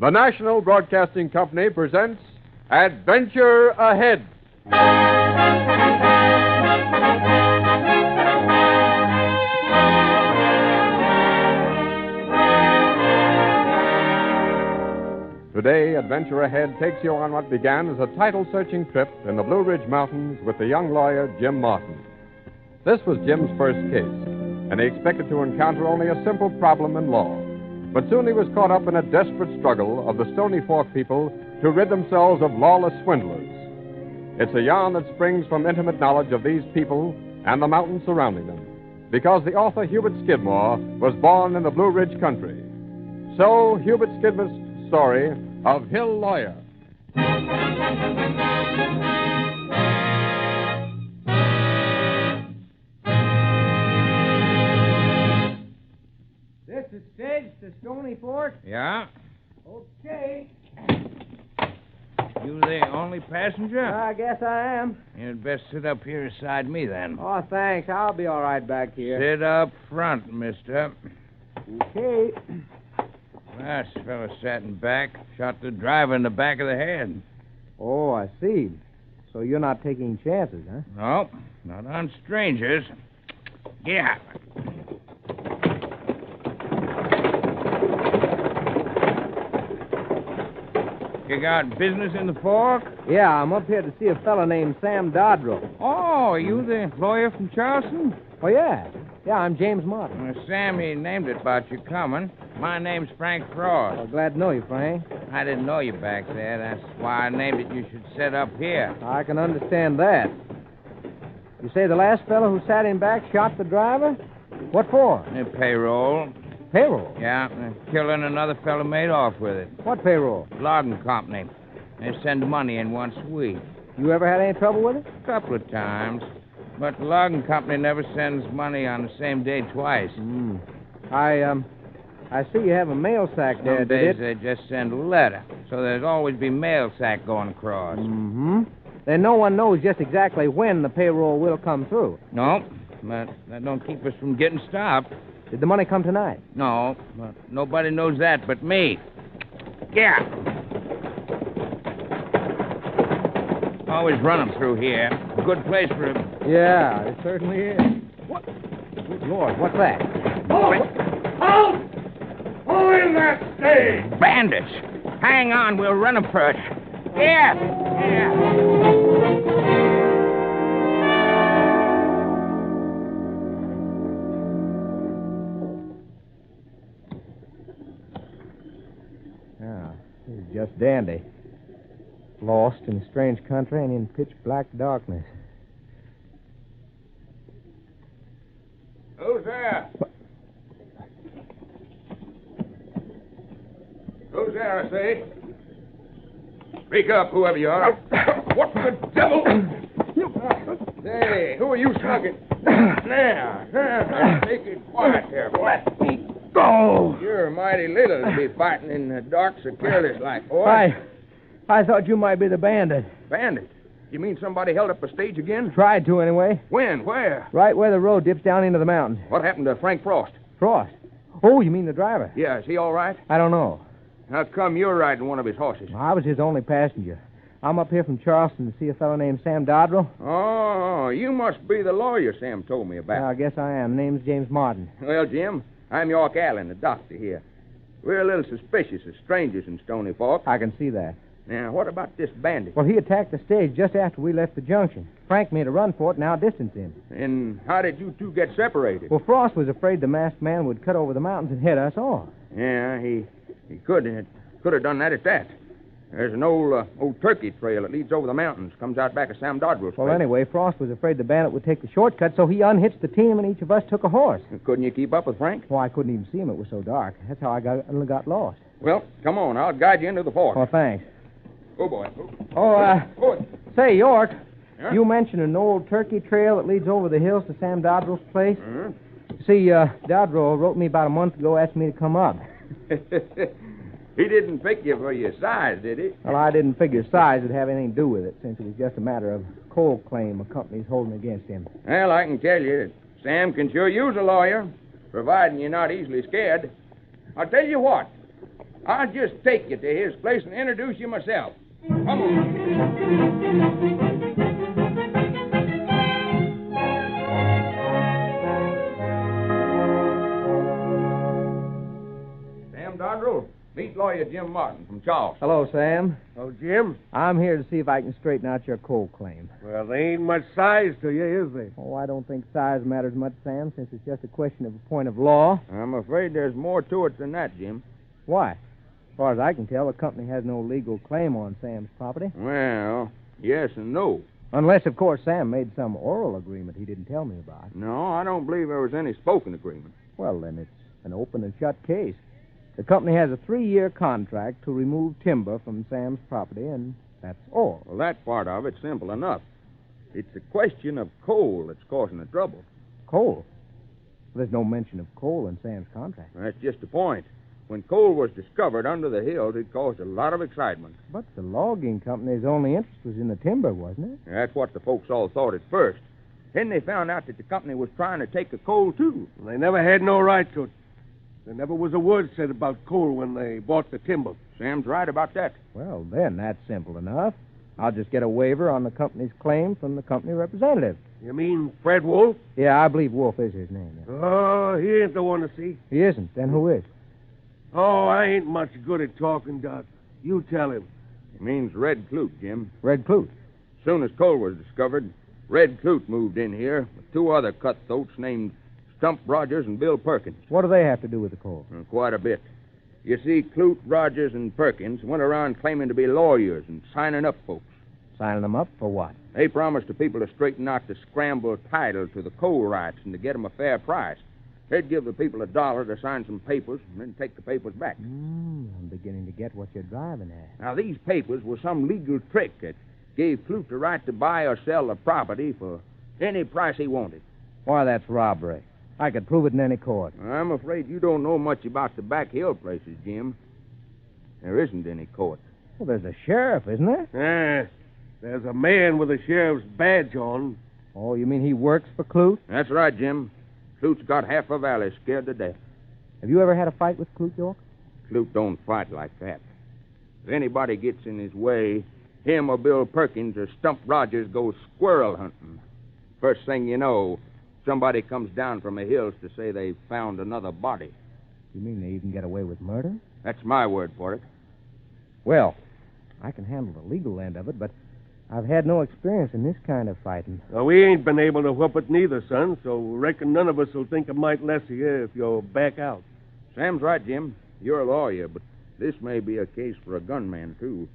The National Broadcasting Company presents Adbenture Ahead. Today, Adventure Ahead takes you on what began as a title-searching trip in the Blue Ridge Mountains with the young lawyer, Jim Martin. This was Jim's first case, and he expected to encounter only a simple problem in law. But soon he was caught up in a desperate struggle of the Stony Fork people to rid themselves of lawless swindlers. It's a yarn that springs from intimate knowledge of these people and the mountains surrounding them, because the author Hubert Skidmore was born in the Blue Ridge country. So, Hubert Skidmore's story of Hill Lawyer. This is stage to Stony Fork? Yeah? Okay. You the only passenger? I guess I am. You'd best sit up here beside me, then. Oh, thanks. I'll be all right back here. Sit up front, mister. Okay. Last fellow sat in back, shot the driver in the back of the head. Oh, I see. So you're not taking chances, huh? No, not on strangers. Yeah. You got business in the Fork? Yeah, I'm up here to see a fellow named Sam Dodrell. Oh, you the lawyer from Charleston? Oh, yeah. Yeah, I'm James Martin. Well, Sammy named it about you coming. My name's Frank Frost. Well, glad to know you, Frank. I didn't know you back there. That's why I named it you should sit up here. I can understand that. You say the last fellow who sat in back shot the driver? What for? Payroll. Payroll? Yeah, killing another fellow made off with it. What payroll? Logging company. They send money in once a week. You ever had any trouble with it? A couple of times. But the logging company never sends money on the same day twice. I see you have a mail sack there, Some days they just send a letter. So there's always be mail sack going across. Mm-hmm. Then no one knows just exactly when the payroll will come through. No, but that don't keep us from getting stopped. Did the money come tonight? No, but nobody knows that but me. Yeah. Always run them through here. Good place for a... Yeah, it certainly is. What? Good Lord, what's that? Halt! Who in that stage? Bandits! Hang on, we'll run them first. Yeah! Yeah, this is just dandy. Lost in a strange country and in pitch black darkness. Who's there? Who's there, I say? Speak up, whoever you are. What the devil? Hey, who are you slugging? Now, take it quiet there, boy. Go! You're mighty little to be fighting in the dark so careless like, boy. I thought you might be the bandit. Bandit? You mean somebody held up a stage again? Tried to, anyway. When? Where? Right where the road dips down into the mountains. What happened to Frank Frost? Frost? Oh, you mean the driver? Yeah, is he all right? I don't know. How come you're riding one of his horses? I was his only passenger. I'm up here from Charleston to see a fellow named Sam Dodrell. Oh, you must be the lawyer Sam told me about. I guess I am. Name's James Martin. Well, Jim, I'm York Allen, the doctor here. We're a little suspicious of strangers in Stony Fork. I can see that. Now, what about this bandit? Well, he attacked the stage just after we left the junction. Frank made a run for it and outdistanced him. And how did you two get separated? Well, Frost was afraid the masked man would cut over the mountains and head us off. Yeah, he could have done that at that. There's an old turkey trail that leads over the mountains, comes out back of Sam Dodrell's Well, place. anyway, Frost was afraid the bandit would take the shortcut, so he unhitched the team and each of us took a horse. Couldn't you keep up with Frank? Well, I couldn't even see him. It was so dark. That's how I got lost. Well, come on. I'll guide you into the fork. Oh, thanks. Oh, boy. Oh, say, York, Yeah? you mentioned an old turkey trail that leads over the hills to Sam Dodrell's place. Hmm? See, Dodrell wrote me about a month ago, asked me to come up. He didn't pick you for your size, did he? Well, I didn't figure size would have anything to do with it, since it was just a matter of coal claim a company's holding against him. Well, I can tell you, Sam can sure use a lawyer, providing you're not easily scared. I'll tell you what. I'll just take you to his place and introduce you myself. Come on. Sam Dodrell, meet lawyer Jim Martin from Charles. Hello, Sam. Oh, Jim? I'm here to see if I can straighten out your coal claim. Well, there ain't much size to you, is there? Oh, I don't think size matters much, Sam, since it's just a question of a point of law. I'm afraid there's more to it than that, Jim. Why? As far as I can tell, the company has no legal claim on Sam's property. Well, yes and no. Unless, of course, Sam made some oral agreement he didn't tell me about. No, I don't believe there was any spoken agreement. Well, then it's an open and shut case. The company has a 3-year contract to remove timber from Sam's property, and that's all. Well, that part of it's simple enough. It's a question of coal that's causing the trouble. Coal? There's no mention of coal in Sam's contract. That's just the point. When coal was discovered under the hills, it caused a lot of excitement. But the logging company's only interest was in the timber, wasn't it? That's what the folks all thought at first. Then they found out that the company was trying to take the coal, too. They never had no right to it. There never was a word said about coal when they bought the timber. Sam's right about that. Well, then, that's simple enough. I'll just get a waiver on the company's claim from the company representative. You mean Fred Wolf? Yeah, I believe Wolf is his name. Yeah. Oh, he ain't the one to see. He isn't. Then who is? Oh, I ain't much good at talking, Doc. You tell him. It means Red Clute, Jim. Red Clute. As soon as coal was discovered, Red Clute moved in here with 2 other cutthroats named Stump Rogers and Bill Perkins. What do they have to do with the coal? Quite a bit. You see, Clute, Rogers, and Perkins went around claiming to be lawyers and signing up folks. Signing them up for what? They promised the people to straighten out the scramble title to the coal rights and to get them a fair price. They'd give the people $1 to sign some papers and then take the papers back. I'm beginning to get what you're driving at. Now, these papers were some legal trick that gave Clute the right to buy or sell the property for any price he wanted. Why, that's robbery. I could prove it in any court. I'm afraid you don't know much about the back hill places, Jim. There isn't any court. Well, there's a sheriff, isn't there? There's a man with a sheriff's badge on. Oh, you mean he works for Clute? That's right, Jim. Clute's got half a valley scared to death. Have you ever had a fight with Clute, York? Clute don't fight like that. If anybody gets in his way, him or Bill Perkins or Stump Rogers goes squirrel hunting. First thing you know, somebody comes down from the hills to say they found another body. You mean they even get away with murder? That's my word for it. Well, I can handle the legal end of it, but I've had no experience in this kind of fighting. Well, we ain't been able to whoop it neither, son, so reckon none of us will think it might lessen you if you'll back out. Sam's right, Jim. You're a lawyer, but this may be a case for a gunman, too.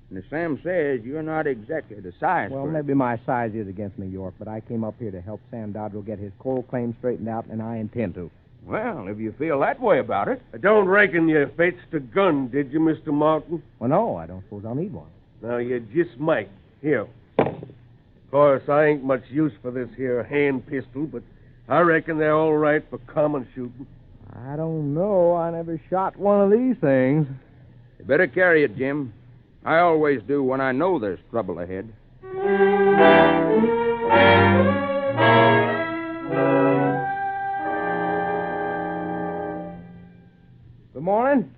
And as Sam says, you're not exactly the size. Well, maybe my size is against me, York, but I came up here to help Sam Dodrell get his coal claim straightened out, and I intend to. Well, if you feel that way about it. I don't reckon you fetched a gun, did you, Mr. Martin? Well, no, I don't suppose I'll need one. Now, you just might. Here. Of course, I ain't much use for this here hand pistol, but I reckon they're all right for common shooting. I don't know. I never shot one of these things. You better carry it, Jim. I always do when I know there's trouble ahead. Good morning.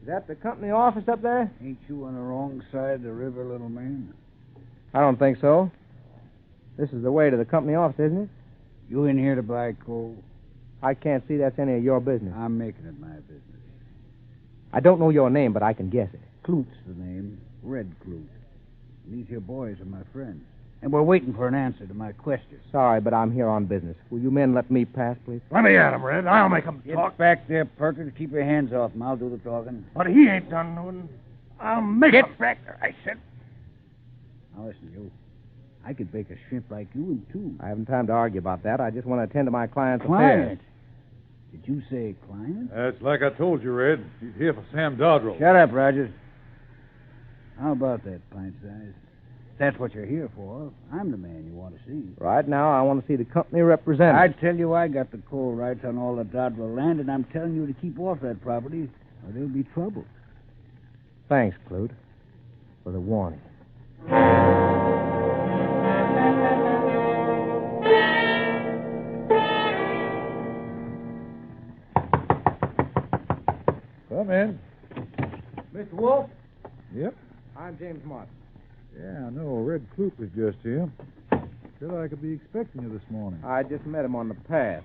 Is that the company office up there? Ain't you on the wrong side of the river, little man? I don't think so. This is the way to the company office, isn't it? You in here to buy coal? I can't see that's any of your business. I'm making it my business. I don't know your name, but I can guess it. Clute's the name. Red Clute. These here boys are my friends. And we're waiting for an answer to my question. Sorry, but I'm here on business. Will you men let me pass, please? Let me at him, Red. I'll make him Get back there, Perkins. Keep your hands off him. I'll do the talking. But he ain't done nothing. I'll make him. Get back there, I said. Now, listen, you. I could bake a shrimp like you in two. I haven't time to argue about that. I just want to attend to my client's Client? affairs. Did you say client? That's like I told you, Red. He's here for Sam Dodrell. Shut up, Rogers. How about that, pint size? If that's what you're here for, I'm the man you want to see. Right now, I want to see the company representative. I tell you, I got the coal rights on all the Dodrell land, and I'm telling you to keep off that property, or there'll be trouble. Thanks, Clute, for the warning. Come in. Mr. Wolf? Yep. I'm James Martin. Yeah, I know. Red Clute was just here. Said I could be expecting you this morning. I just met him on the path.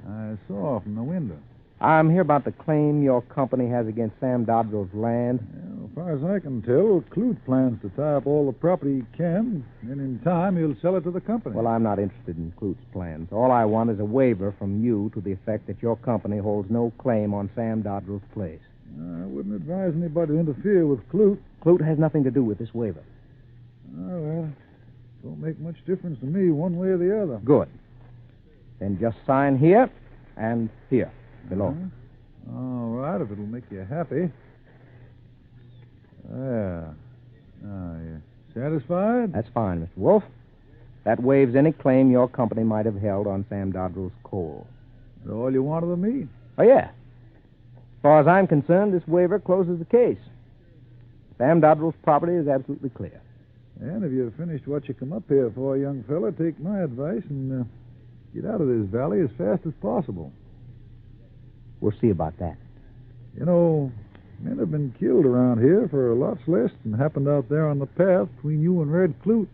I saw from the window. I'm here about the claim your company has against Sam Dodrell's land. Well, as far as I can tell, Clute plans to tie up all the property he can, and in time he'll sell it to the company. Well, I'm not interested in Clute's plans. All I want is a waiver from you to the effect that your company holds no claim on Sam Dodrell's place. I wouldn't advise anybody to interfere with Clute. Clute has nothing to do with this waiver. Oh, well, it don't make much difference to me one way or the other. Good. Then just sign here and here, below. All right, if it'll make you happy. There. Now, you satisfied? That's fine, Mr. Wolf. That waives any claim your company might have held on Sam Dodrell's coal. That's all you wanted of me? Oh, yeah. As far as I'm concerned, this waiver closes the case. Sam Dodrell's property is absolutely clear. And if you've finished what you come up here for, young fella, take my advice and get out of this valley as fast as possible. We'll see about that. You know, men have been killed around here for lots less than happened out there on the path between you and Red Clute.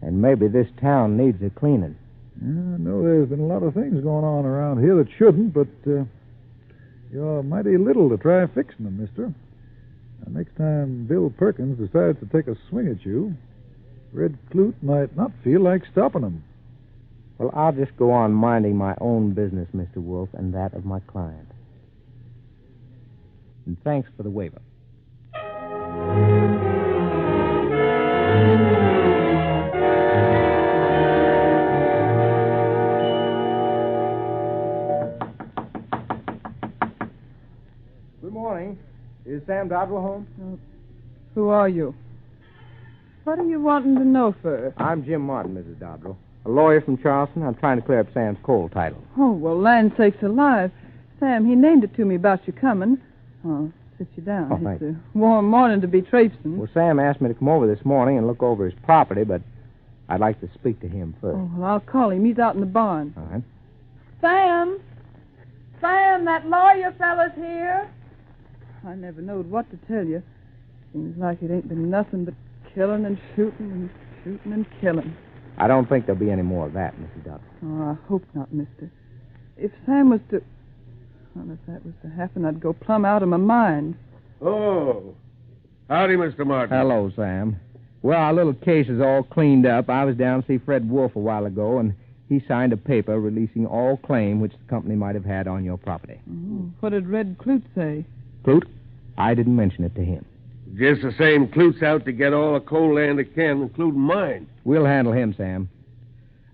And maybe this town needs a cleaning. Yeah, I know there's been a lot of things going on around here that shouldn't, but you're mighty little to try fixing them, mister. Now, next time Bill Perkins decides to take a swing at you, Red Clute might not feel like stopping him. Well, I'll just go on minding my own business, Mr. Wolf, and that of my client. And thanks for the waiver. Good morning. Is Sam Dodrell home? Who are you? What are you wanting to know first? I'm Jim Martin, Mrs. Dodrell. A lawyer from Charleston. I'm trying to clear up Sam's coal title. Oh, well, land sakes alive. Sam, he named it to me about you coming. Oh, sit you down. Oh, thanks. It's a warm morning to be traipsing. Well, Sam asked me to come over this morning and look over his property, but I'd like to speak to him first. Oh, well, I'll call him. He's out in the barn. All right. Sam! Sam, that lawyer fella's here. I never knowed what to tell you. Seems like it ain't been nothing but killing and shooting and shooting and killing. I don't think there'll be any more of that, Mrs. Dodrell. Oh, I hope not, mister. If Sam was to... Well, if that was to happen, I'd go plumb out of my mind. Oh. Howdy, Mr. Martin. Hello, Sam. Well, our little case is all cleaned up. I was down to see Fred Wolf a while ago, and he signed a paper releasing all claim which the company might have had on your property. Oh, what did Red Clute say? Clute? I didn't mention it to him. Just the same, Clute's out to get all the coal land he can, including mine. We'll handle him, Sam.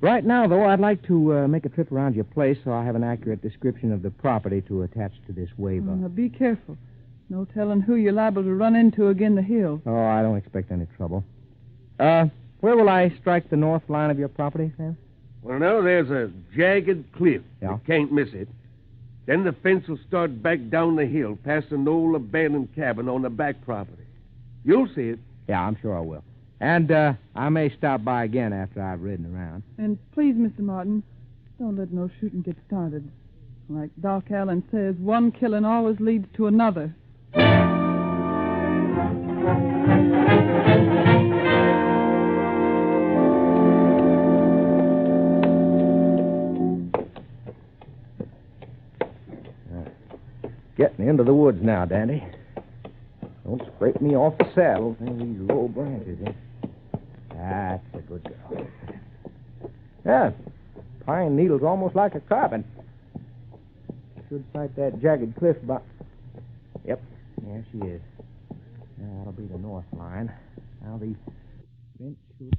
Right now, though, I'd like to make a trip around your place so I have an accurate description of the property to attach to this waiver. Oh, now, be careful. No telling who you're liable to run into again the hill. Oh, I don't expect any trouble. Where will I strike the north line of your property, Sam? Well, now, there's a jagged cliff. Yeah? You can't miss it. Then the fence will start back down the hill, past an old abandoned cabin on the back property. You'll see it. Yeah, I'm sure I will. And I may stop by again after I've ridden around. And please, Mr. Martin, don't let no shooting get started. Like Doc Allen says, one killing always leads to another. Getting into the woods now, Dandy. Don't scrape me off the saddle with these low branches. That's a good girl. Yeah, pine needle's almost like a carpet. Should sight that jagged cliff about... Yep, there she is. Now, that'll be the north line. Now the bench should...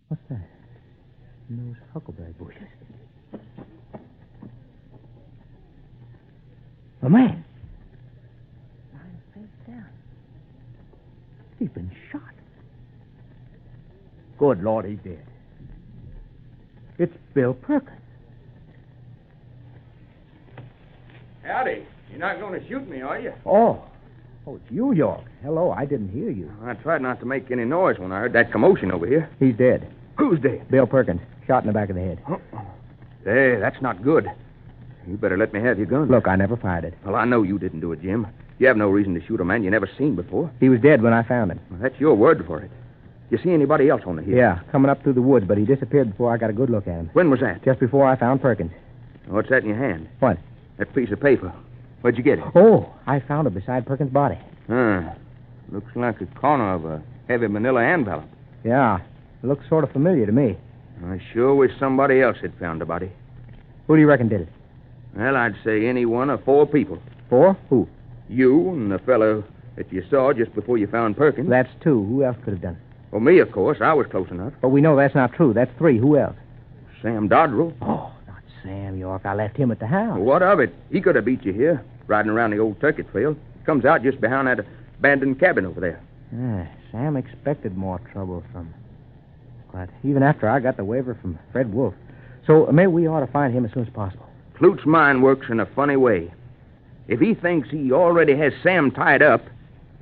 What's that? In those huckleberry bushes. A man. Lying face down. He's been shot. Good Lord, he's dead. It's Bill Perkins. Howdy. You're not going to shoot me, are you? Oh, it's you, York. Hello, I didn't hear you. I tried not to make any noise when I heard that commotion over here. He's dead. Who's dead? Bill Perkins, shot in the back of the head. Hey, that's not good. You better let me have your gun. Look, I never fired it. Well, I know you didn't do it, Jim. You have no reason to shoot a man you never seen before. He was dead when I found him. Well, that's your word for it. You see anybody else on the hill? Yeah, coming up through the woods, but he disappeared before I got a good look at him. When was that? Just before I found Perkins. What's that in your hand? What? That piece of paper. Where'd you get it? Oh, I found it beside Perkins' body. Looks like a corner of a heavy manila envelope. Yeah, it looks sort of familiar to me. I sure wish somebody else had found the body. Who do you reckon did it? Well, I'd say any one of 4 people. 4? Who? You and the fellow that you saw just before you found Perkins. That's 2. Who else could have done it? Well, me, of course. I was close enough. But we know that's not true. That's 3. Who else? Sam Dodrell. Oh, not Sam York. I left him at the house. Well, what of it? He could have beat you here, riding around the old turkey trail. Comes out just behind that abandoned cabin over there. Sam expected more trouble from him. But even after I got the waiver from Fred Wolf. So maybe we ought to find him as soon as possible. Clute's mind works in a funny way. If he thinks he already has Sam tied up,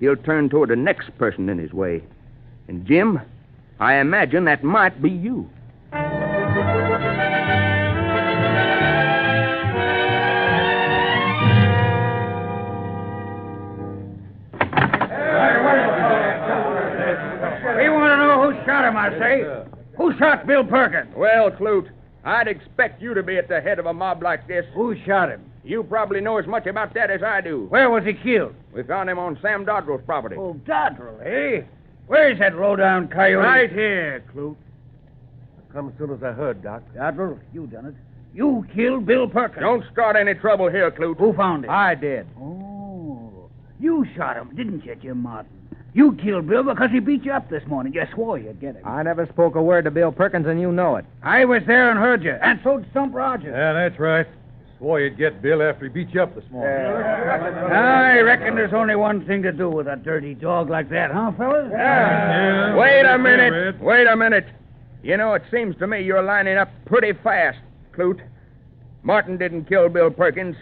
he'll turn toward the next person in his way. And, Jim, I imagine that might be you. We want to know who shot him, I say. Who shot Bill Perkins? Well, Clute, I'd expect you to be at the head of a mob like this. Who shot him? You probably know as much about that as I do. Where was he killed? We found him on Sam Dodrell's property. Oh, Dodrell, eh? Where's that low-down coyote? Right here, Clute. I come as soon as I heard, Doc. Dodrell, you done it. You killed Bill Perkins. Don't start any trouble here, Clute. Who found him? I did. Oh, you shot him, didn't you, Jim Martin? You killed Bill because he beat you up this morning. You swore you'd get him. I never spoke a word to Bill Perkins, and you know it. I was there and heard you, and so did Stump Rogers. Yeah, that's right. Swore you'd get Bill after he beat you up this morning. I reckon there's only one thing to do with a dirty dog like that, huh, fellas? Yeah. Wait a Okay, minute. Red. Wait a minute. You know, it seems to me you're lining up pretty fast, Clute. Martin didn't kill Bill Perkins.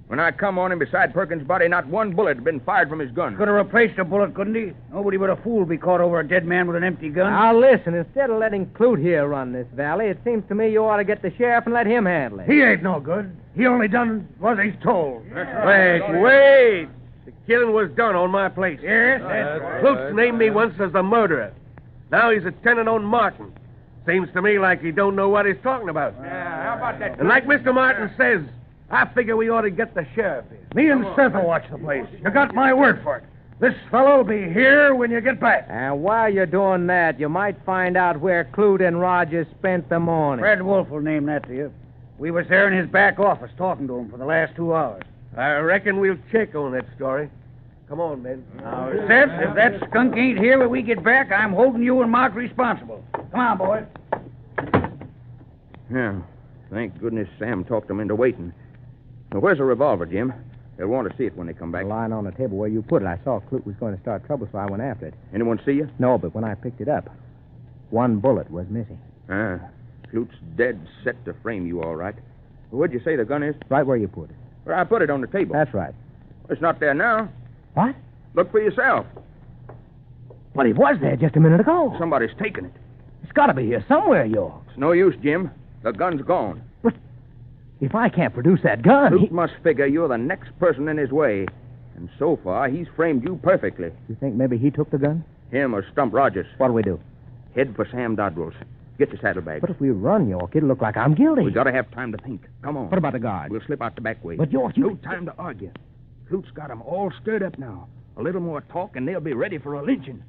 When I come on him beside Perkins' body, not one bullet had been fired from his gun. Could have replaced a bullet, couldn't he? Nobody but a fool be caught over a dead man with an empty gun. Now, listen, instead of letting Clute here run this valley, it seems to me you ought to get the sheriff and let him handle it. He ain't no good. He only done what he's told. Wait. The killing was done on my place. Yes, that's right. Clute's named me once as the murderer. Now he's a tenant on Martin. Seems to me like he don't know what he's talking about. How about that? And like Mr. Martin says, I figure we ought to get the sheriff here. Me and Seth will watch the place. You got my word for it. This fellow'll be here when you get back. And while you're doing that, you might find out where Clute and Rogers spent the morning. Fred Wolf will name that to you. We was there in his back office talking to him for the last 2 hours. I reckon we'll check on that story. Come on, men. Now, Seth, if that skunk ain't here when we get back, I'm holding you and Mark responsible. Come on, boys. Yeah. Thank goodness Sam talked him into waiting. Now, where's the revolver, Jim? They'll want to see it when they come back. Lying on the table where you put it, I saw Clute was going to start trouble, so I went after it. Anyone see you? No, but when I picked it up, one bullet was missing. Clute's dead set to frame you, all right. Where'd you say the gun is? Right where you put it. Where I put it on the table. That's right. It's not there now. What? Look for yourself. Well, it was there just a minute ago. Somebody's taken it. It's got to be here somewhere, York. It's no use, Jim. The gun's gone. But if I can't produce that gun, Clute must figure you're the next person in his way. And so far, he's framed you perfectly. You think maybe he took the gun? Him or Stump Rogers. What'll we do? Head for Sam Dodrell's. Get the saddlebag. But if we run, York, it'll look like I'm guilty. We gotta have time to think. Come on. What about the guard? We'll slip out the back way. But, York, No time to argue. Clute's got 'em all stirred up now. A little more talk, and they'll be ready for a lynching.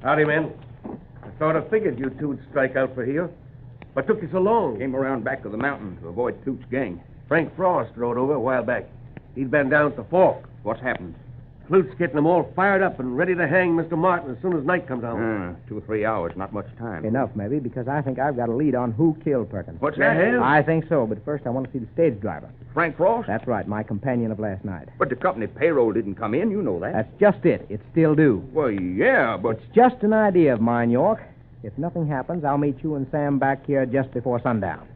Howdy, men. I sort of figured you two'd strike out for here. What took you so long? Came around back of the mountain to avoid Clute's gang. Frank Frost rode over a while back. He'd been down at the fork. What's happened? Clute's getting them all fired up and ready to hang Mr. Martin as soon as night comes on. 2 or 3 hours, not much time. Enough, maybe, because I think I've got a lead on who killed Perkins. What's that? I think so, but first I want to see the stage driver. Frank Frost? That's right, my companion of last night. But the company payroll didn't come in, you know that. That's just it. It's still due. Well, yeah, but... It's just an idea of mine, York. If nothing happens, I'll meet you and Sam back here just before sundown.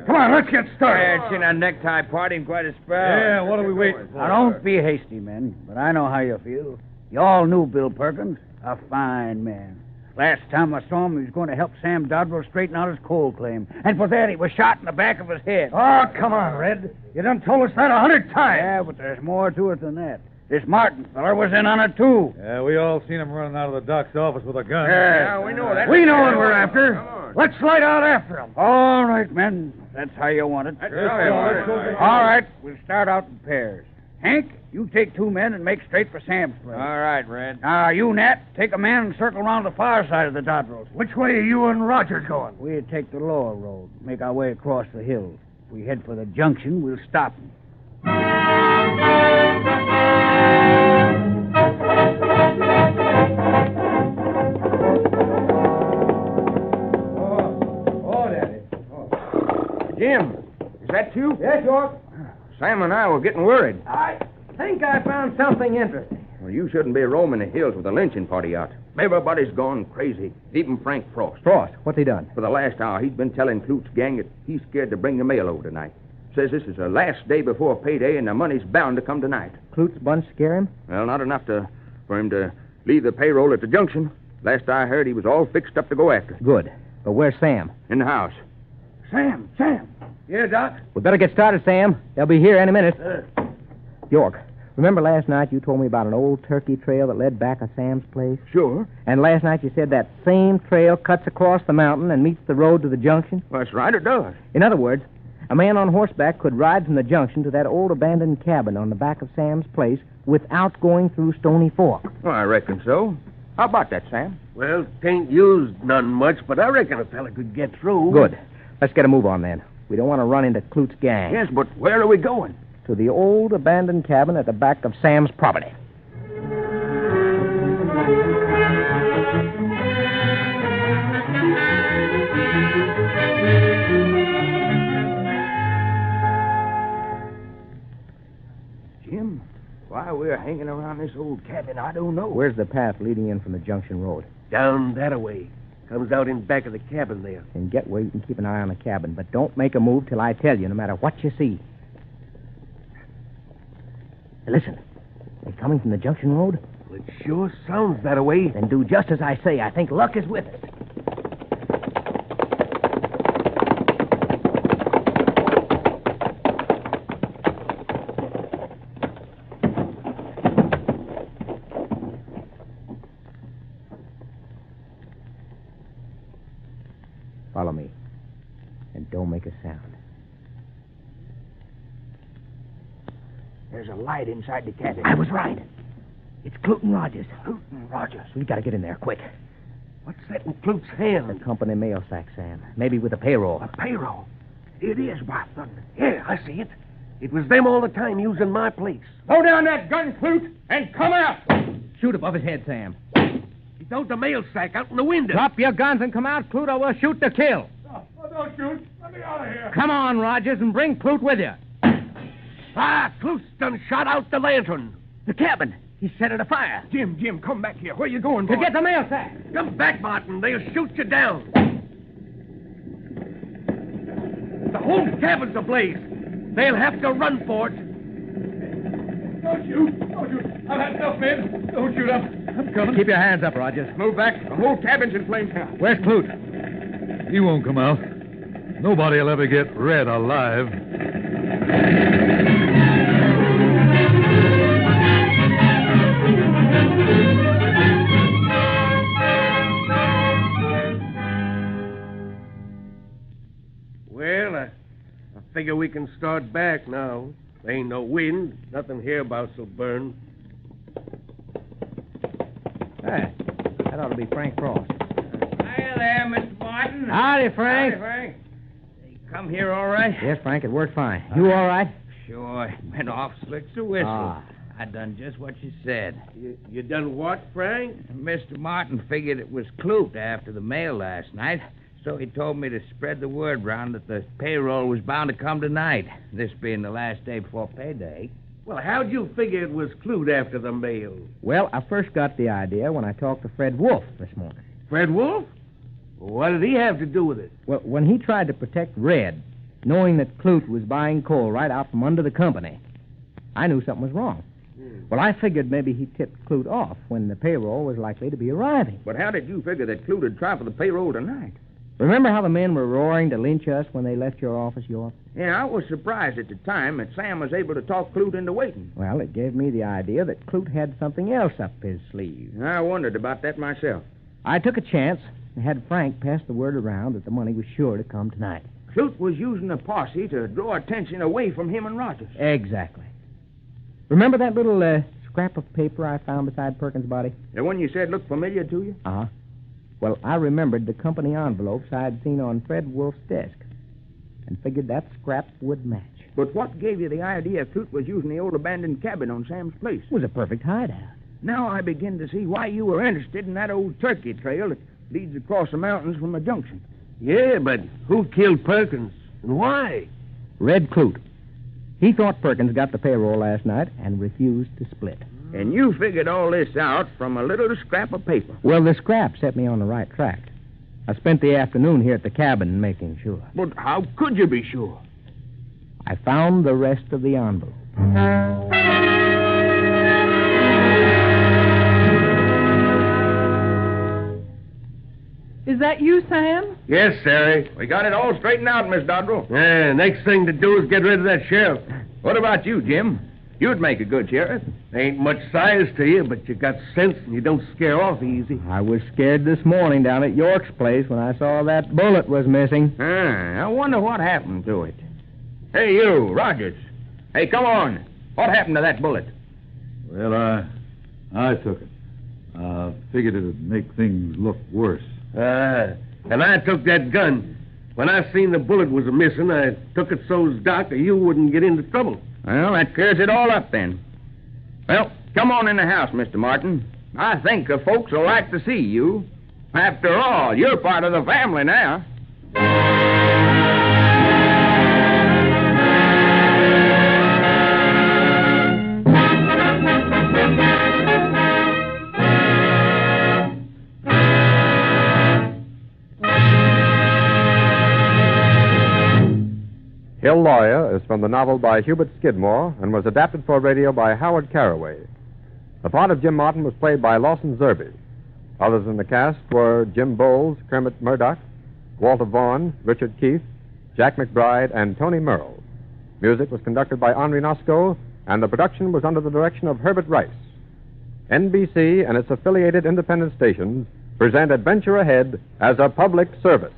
Come on, let's get started. It's in a necktie party and quite a spell. Yeah, what are we waiting for? Now, don't be hasty, men, but I know how you feel. You all knew Bill Perkins, a fine man. Last time I saw him, he was going to help Sam Dodwell straighten out his coal claim. And for that, he was shot in the back of his head. Oh, come on, Red. You done told us that 100 times. Yeah, but there's more to it than that. This Martin feller was in on it, too. Yeah, we all seen him running out of the doc's office with a gun. Yeah, we know that. We know what we're after. Let's light out after him. All right, men. That's how you want it. All right, we'll start out in pairs. Hank, you take 2 men and make straight for Sam's place. All right, Red. Now, you, Nat, take a man and circle around the far side of the Dodwells. Which way are you and Rogers going? We'll take the lower road, make our way across the hills. If we head for the junction, we'll stop them. Jim, is that you? Yes, York. Sam and I were getting worried. I think I found something interesting. Well, you shouldn't be roaming the hills with a lynching party out. Everybody's gone crazy, even Frank Frost. Frost, what's he done? For the last hour, he's been telling Clute's gang that he's scared to bring the mail over tonight. Says this is the last day before payday and the money's bound to come tonight. Clute's bunch scare him? Well, not enough for him to leave the payroll at the junction. Last I heard, he was all fixed up to go after it. Good. But where's Sam? In the house. Sam. Yeah, Doc? We better get started, Sam. They'll be here any minute. York, remember last night you told me about an old turkey trail that led back of Sam's place? Sure. And last night you said that same trail cuts across the mountain and meets the road to the junction? Well, that's right, it does. In other words, a man on horseback could ride from the junction to that old abandoned cabin on the back of Sam's place without going through Stony Fork. Well, I reckon so. How about that, Sam? Well, tain't used none much, but I reckon a fella could get through. Good. Let's get a move on then. We don't want to run into Clute's gang. Yes, but where are we going? To the old abandoned cabin at the back of Sam's property. Jim, why we're hanging around this old cabin, I don't know. Where's the path leading in from the junction road? Down that-a-way. Comes out in back of the cabin there. And get where you can keep an eye on the cabin, but don't make a move till I tell you, no matter what you see. Hey, listen. They coming from the junction road? Well, it sure sounds that-a-way. Then do just as I say. I think luck is with us. Follow me. And don't make a sound. There's a light inside the cabin. I was right. It's Clute and Rogers. Clute and Rogers. We gotta get in there, quick. What's that in Clute's hand? The company mail sack, Sam. Maybe with a payroll. A payroll. It is, by thunder. Yeah, I see it. It was them all the time using my place. Throw down that gun, Clute, and come out. Shoot above his head, Sam. He throwed the mail sack out in the window. Drop your guns and come out, Clute, or we'll shoot to kill. Don't shoot. Let me out of here. Come on, Rogers, and bring Clute with you. Ah, Clute's done shot out the lantern. The cabin. He set it afire. Jim, come back here. Where you going, To boy? get the mail sack. Come back, Martin. They'll shoot you down. The whole cabin's ablaze. They'll have to run for it. Don't shoot. I've had enough, men. Don't shoot up. I'm coming. Keep your hands up, Rogers. Move back. The whole cabin's in flames now. Where's Clute? He won't come out. Nobody will ever get Red alive. Well, I figure we can start back now. There ain't no wind. Nothing hereabouts'll burn. Hey, that ought to be Frank Frost. Hi there, Mr. Martin. Howdy, Frank. Howdy, Frank. You come here all right? Yes, Frank, it worked fine. You all right? Sure. Went off slick as a whistle. Ah. I done just what you said. You done what, Frank? Mr. Martin figured it was Clute after the mail last night, so he told me to spread the word round that the payroll was bound to come tonight, this being the last day before payday. Well, how'd you figure it was Clute after the mail? Well, I first got the idea when I talked to Fred Wolf this morning. Fred Wolf? What did he have to do with it? Well, when he tried to protect Red, knowing that Clute was buying coal right out from under the company. I knew something was wrong. Well, I figured maybe he tipped Clute off when the payroll was likely to be arriving. But how did you figure that Clute would try for the payroll tonight? Remember how the men were roaring to lynch us when they left your office, York? Yeah, I was surprised at the time that Sam was able to talk Clute into waiting. Well, it gave me the idea that Clute had something else up his sleeve. I wondered about that myself. I took a chance and had Frank pass the word around that the money was sure to come tonight. Clute was using the posse to draw attention away from him and Rogers. Exactly. Remember that little scrap of paper I found beside Perkins' body? The one you said looked familiar to you? Uh-huh. Well, I remembered the company envelopes I had seen on Fred Wolf's desk and figured that scrap would match. But what gave you the idea Clute was using the old abandoned cabin on Sam's place? It was a perfect hideout. Now I begin to see why you were interested in that old turkey trail that leads across the mountains from the junction. Yeah, but who killed Perkins and why? Red Clute. He thought Perkins got the payroll last night and refused to split. And you figured all this out from a little scrap of paper. Well, the scrap set me on the right track. I spent the afternoon here at the cabin making sure. But how could you be sure? I found the rest of the envelope. Is that you, Sam? Yes, Sarah. We got it all straightened out, Miss Dodrell. Yeah, next thing to do is get rid of that sheriff. What about you, Jim? You'd make a good sheriff. Ain't much size to you, but you got sense and you don't scare off easy. I was scared this morning down at York's place when I saw that bullet was missing. I wonder what happened to it. Hey, you, Rogers. Hey, come on. What happened to that bullet? Well, I took it. Figured it'd make things look worse. And I took that gun. When I seen the bullet was missing, I took it so's Doc or you wouldn't get into trouble. Well, that clears it all up then. Well, come on in the house, Mr. Martin. I think the folks will like to see you. After all, you're part of the family now. Hill Lawyer is from the novel by Hubert Skidmore and was adapted for radio by Howard Carraway. The part of Jim Martin was played by Lawson Zerby. Others in the cast were Jim Bowles, Kermit Murdoch, Walter Vaughn, Richard Keith, Jack McBride, and Tony Merle. Music was conducted by Henri Nosco, and the production was under the direction of Herbert Rice. NBC and its affiliated independent stations present Adventure Ahead as a public service.